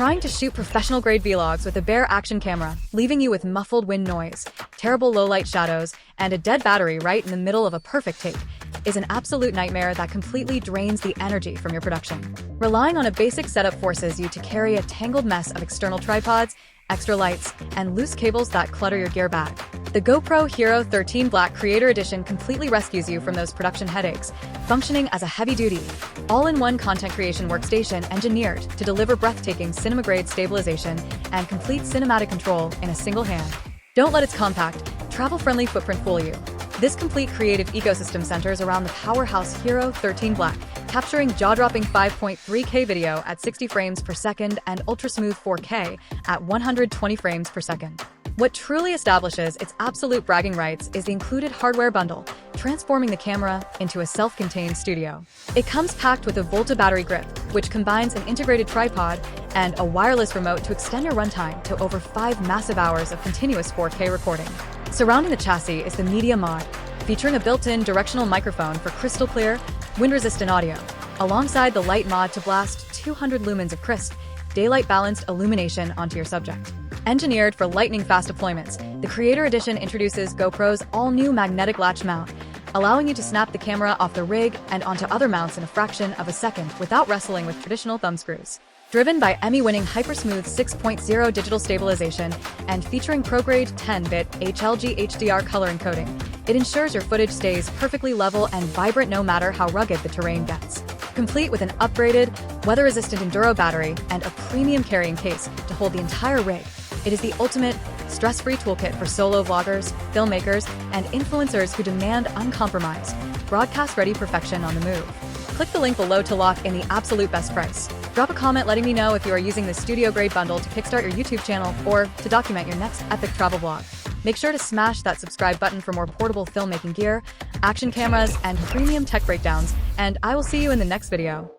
Trying to shoot professional-grade vlogs with a bare action camera, leaving you with muffled wind noise, terrible low-light shadows, and a dead battery right in the middle of a perfect take is an absolute nightmare that completely drains the energy from your production. Relying on a basic setup forces you to carry a tangled mess of external tripods, extra lights, and loose cables that clutter your gear bag. The GoPro HERO13 Black Creator Edition completely rescues you from those production headaches, functioning as a heavy-duty, all-in-one content creation workstation engineered to deliver breathtaking cinema-grade stabilization and complete cinematic control in a single hand. Don't let its compact, travel-friendly footprint fool you. This complete creative ecosystem centers around the powerhouse HERO13 Black, capturing jaw-dropping 5.3K video at 60 frames per second and ultra-smooth 4K at 120 frames per second. What truly establishes its absolute bragging rights is the included hardware bundle, transforming the camera into a self-contained studio. It comes packed with a Volta Battery Grip, which combines an integrated tripod and a wireless remote to extend your runtime to over 5 massive hours of continuous 4K recording. Surrounding the chassis is the Media Mod, featuring a built-in directional microphone for crystal clear, wind-resistant audio, alongside the Light Mod to blast 200 lumens of crisp, daylight-balanced illumination onto your subject. Engineered for lightning-fast deployments, the Creator Edition introduces GoPro's all-new magnetic latch mount, allowing you to snap the camera off the rig and onto other mounts in a fraction of a second without wrestling with traditional thumb screws. Driven by Emmy-winning Hypersmooth 6.0 digital stabilization and featuring pro-grade 10-bit HLG HDR color encoding, it ensures your footage stays perfectly level and vibrant no matter how rugged the terrain gets. Complete with an upgraded, weather-resistant Enduro battery and a premium carrying case to hold the entire rig, it is the ultimate, stress-free toolkit for solo vloggers, filmmakers, and influencers who demand uncompromised, broadcast-ready perfection on the move. Click the link below to lock in the absolute best price. Drop a comment letting me know if you are using the studio-grade bundle to kickstart your YouTube channel or to document your next epic travel vlog. Make sure to smash that subscribe button for more portable filmmaking gear, action cameras, and premium tech breakdowns, and I will see you in the next video.